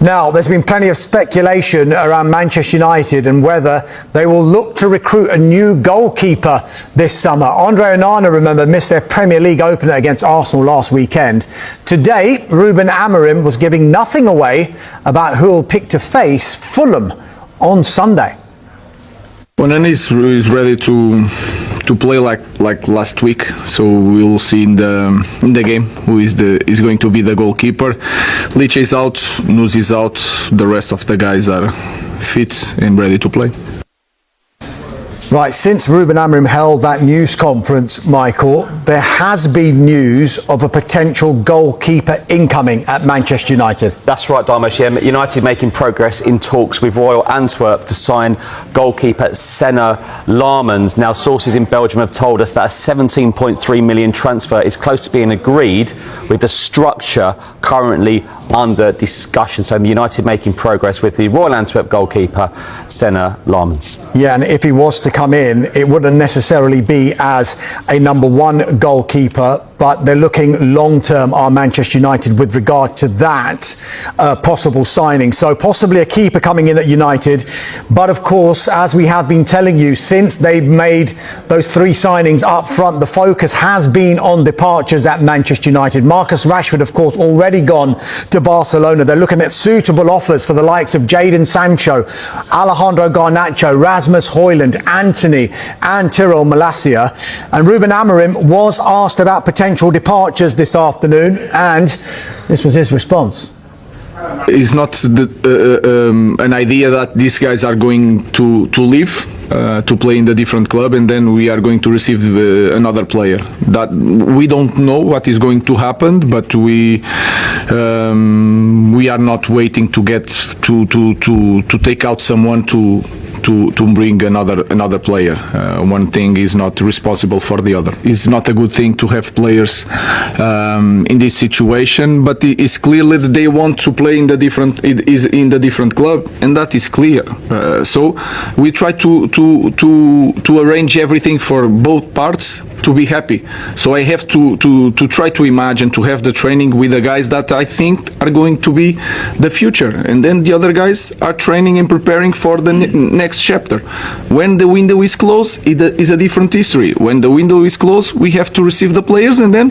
Now, there's been plenty of speculation around Manchester United and whether they will look to recruit a new goalkeeper this summer. Andre Onana, remember, missed their Premier League opener against Arsenal last weekend. Today, Ruben Amorim was giving nothing away about who will pick to face Fulham on Sunday. Onana is ready to play like last week, so we'll see in the game who is going to be the goalkeeper. Lich is out, Nuz is out, the rest of the guys are fit and ready to play. Right, since Ruben Amorim held that news conference, Michael, there has been news of a potential goalkeeper incoming at Manchester United. That's right, Darmesh. Yeah, United making progress in talks with Royal Antwerp to sign goalkeeper Senne Lammens. Now, sources in Belgium have told us that a 17.3 million transfer is close to being agreed, with the structure currently under discussion. So United making progress with the Royal Antwerp goalkeeper Senne Lammens. Yeah, and if he was to come in, it wouldn't necessarily be as a number one goalkeeper, but they're looking long-term, are Manchester United, with regard to that possible signing. So possibly a keeper coming in at United. But of course, as we have been telling you, since they've made those three signings up front, the focus has been on departures at Manchester United. Marcus Rashford, of course, already gone to Barcelona. They're looking at suitable offers for the likes of Jadon Sancho, Alejandro Garnacho, Rasmus Højlund, Antony and Tyrell Malacia. And Ruben Amorim was asked about potential departures this afternoon, and this was his response. It's not an idea that these guys are going to leave to play in the different club and then we are going to receive another player. That we don't know what is going to happen, but we are not waiting to get to take out someone to bring another player. One thing is not responsible for the other. It's not a good thing to have players in this situation, but it's clearly that they want to play in the different club, and that is clear. So we try to arrange everything for both parts to be happy. So I have to try to imagine to have the training with the guys that I think are going to be the future, and then the other guys are training and preparing for the next chapter. When the window is closed, it is a different history. When the window is closed, we have to receive the players, and then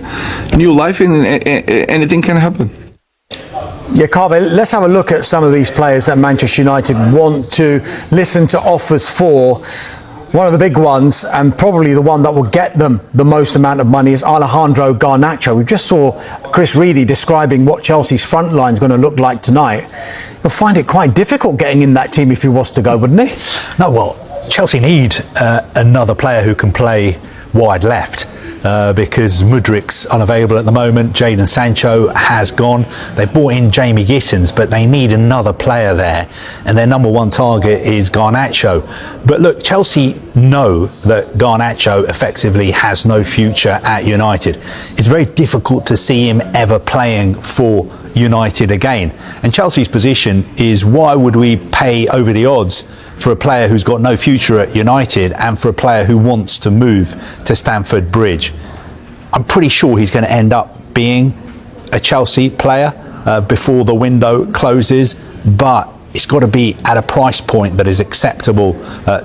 new life and anything can happen. Yeah, Carve, let's have a look at some of these players that Manchester United want to listen to offers for. One of the big ones, and probably the one that will get them the most amount of money, is Alejandro Garnacho. We just saw Chris Reedy describing what Chelsea's front line is going to look like tonight. He'll find it quite difficult getting in that team if he was to go, wouldn't he? No, well, Chelsea need another player who can play wide left. Because Mudrik's unavailable at the moment, Jadon Sancho has gone. They brought in Jamie Gittins, but they need another player there, and their number one target is Garnacho. But look, Chelsea know that Garnacho effectively has no future at United. It's very difficult to see him ever playing for United again. And Chelsea's position is, why would we pay over the odds for a player who's got no future at United and for a player who wants to move to Stamford Bridge? I'm pretty sure he's going to end up being a Chelsea player before the window closes, but it's got to be at a price point that is acceptable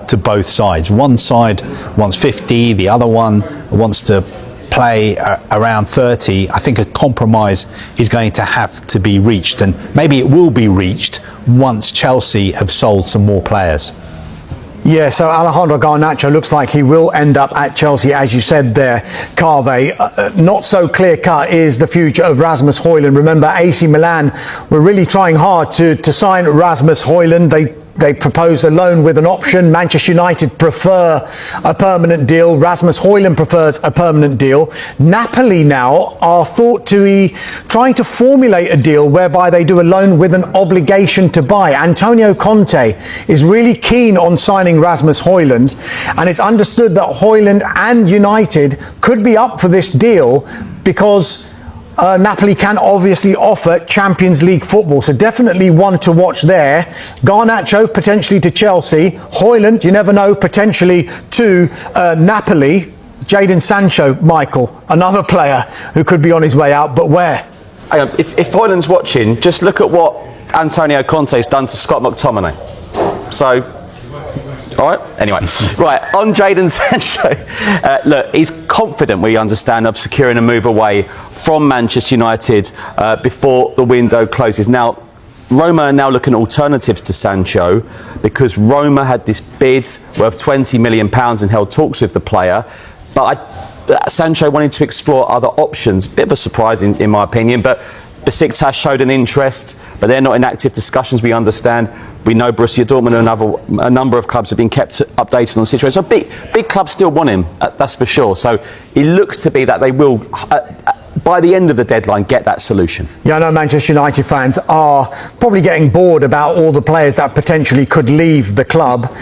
to both sides. One side wants 50, the other one wants to play around 30. I think a compromise is going to have to be reached, and maybe it will be reached once Chelsea have sold some more players. Yeah, so Alejandro Garnacho looks like he will end up at Chelsea, as you said there, Carve. Not so clear-cut is the future of Rasmus Højlund. Remember, AC Milan were really trying hard to sign Rasmus Højlund. They proposed a loan with an option. Manchester United prefer a permanent deal. Rasmus Højlund prefers a permanent deal. Napoli now are thought to be trying to formulate a deal whereby they do a loan with an obligation to buy. Antonio Conte is really keen on signing Rasmus Højlund, and it's understood that Højlund and United could be up for this deal because Napoli can obviously offer Champions League football, so definitely one to watch there. Garnacho potentially to Chelsea, Højlund, you never know, potentially to Napoli. Jadon Sancho, Michael, another player who could be on his way out, but where? Hang on, if Højlund's watching, just look at what Antonio Conte's done to Scott McTominay. So, all right, anyway. Right, on Jadon Sancho. Look, he's confident, we understand, of securing a move away from Manchester United before the window closes. Now, Roma are now looking at alternatives to Sancho because Roma had this bid worth £20 million and held talks with the player. But Sancho wanted to explore other options. Bit of a surprise in my opinion, but Besiktas showed an interest, but they're not in active discussions, we understand. We know Borussia Dortmund and a number of clubs have been kept updated on the situation. So big clubs still want him, that's for sure. So it looks to be that they will, by the end of the deadline, get that solution. Yeah, I know Manchester United fans are probably getting bored about all the players that potentially could leave the club.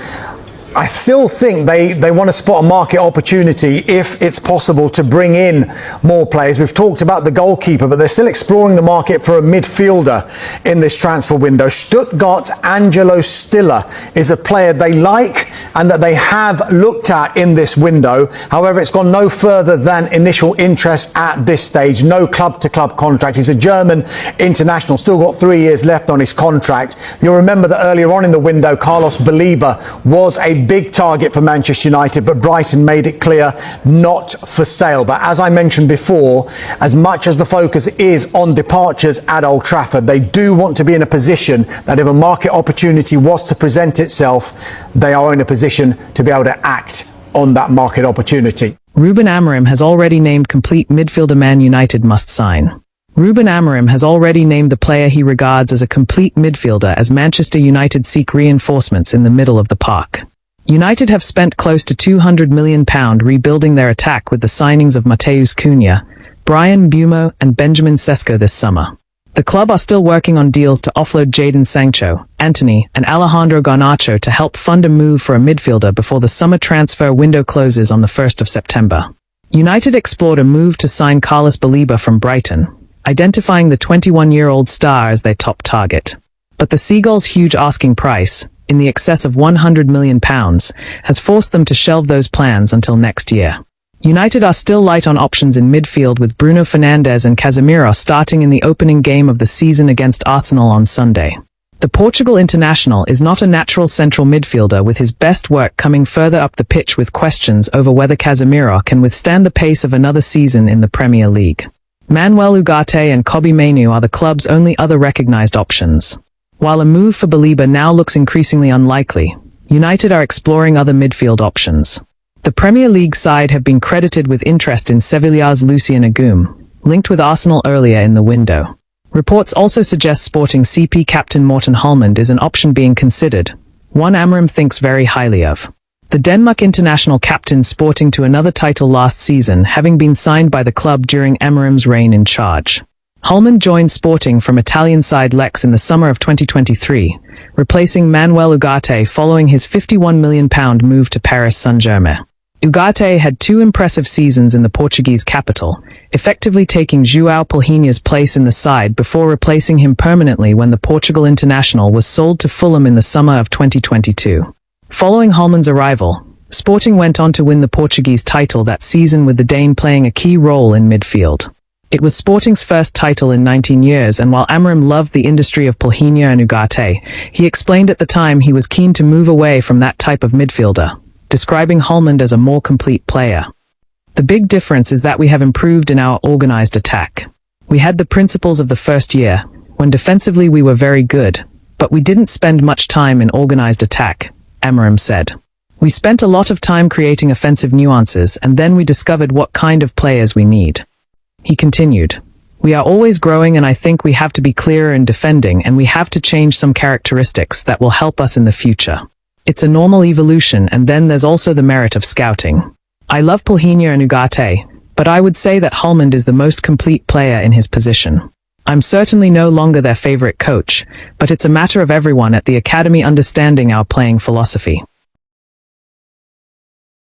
I still think they want to spot a market opportunity if it's possible to bring in more players. We've talked about the goalkeeper, but they're still exploring the market for a midfielder in this transfer window. Stuttgart's Angelo Stiller is a player they like and that they have looked at in this window. However, it's gone no further than initial interest at this stage. No club-to-club contract. He's a German international, still got 3 years left on his contract. You'll remember that earlier on in the window, Carlos Baleba was a big target for Manchester United, but Brighton made it clear not for sale. But as I mentioned before, as much as the focus is on departures at Old Trafford, they do want to be in a position that if a market opportunity was to present itself, they are in a position to be able to act on that market opportunity. Ruben Amorim has already named complete midfielder Man United must sign. Ruben Amorim has already named the player he regards as a complete midfielder as Manchester United seek reinforcements in the middle of the park. United have spent close to £200 million rebuilding their attack with the signings of Mateus Cunha, Brian Mbeumo and Benjamin Sesko this summer. The club are still working on deals to offload Jadon Sancho, Antony and Alejandro Garnacho to help fund a move for a midfielder before the summer transfer window closes on the 1st of September. United explored a move to sign Carlos Baleba from Brighton, identifying the 21-year-old star as their top target. But the Seagulls' huge asking price, in the excess of £100 million, has forced them to shelve those plans until next year. United are still light on options in midfield with Bruno Fernandes and Casemiro starting in the opening game of the season against Arsenal on Sunday. The Portugal international is not a natural central midfielder, with his best work coming further up the pitch with questions over whether Casemiro can withstand the pace of another season in the Premier League. Manuel Ugarte and Kobbie Mainoo are the club's only other recognised options. While a move for Baleba now looks increasingly unlikely, United are exploring other midfield options. The Premier League side have been credited with interest in Sevilla's Lucien Agum, linked with Arsenal earlier in the window. Reports also suggest Sporting CP captain Morten Holmand is an option being considered, one Amorim thinks very highly of. The Denmark international captain Sporting to another title last season, having been signed by the club during Amorim's reign in charge. Holmand joined Sporting from Italian side Lex in the summer of 2023, replacing Manuel Ugarte following his £51 million move to Paris Saint-Germain. Ugarte had 2 impressive seasons in the Portuguese capital, effectively taking João Palhinha's place in the side before replacing him permanently when the Portugal international was sold to Fulham in the summer of 2022. Following Holmand's arrival, Sporting went on to win the Portuguese title that season, with the Dane playing a key role in midfield. It was Sporting's first title in 19 years, and while Amorim loved the industry of Palhinha and Ugarte, he explained at the time he was keen to move away from that type of midfielder, describing Holmand as a more complete player. The big difference is that we have improved in our organised attack. We had the principles of the first year, when defensively we were very good, but we didn't spend much time in organised attack, Amorim said. We spent a lot of time creating offensive nuances, and then we discovered what kind of players we need. He continued, "We are always growing, and I think we have to be clearer in defending, and we have to change some characteristics that will help us in the future. It's a normal evolution, and then there's also the merit of scouting. I love Palhinha and Ugarte, but I would say that Holmand is the most complete player in his position. I'm certainly no longer their favourite coach, but it's a matter of everyone at the academy understanding our playing philosophy."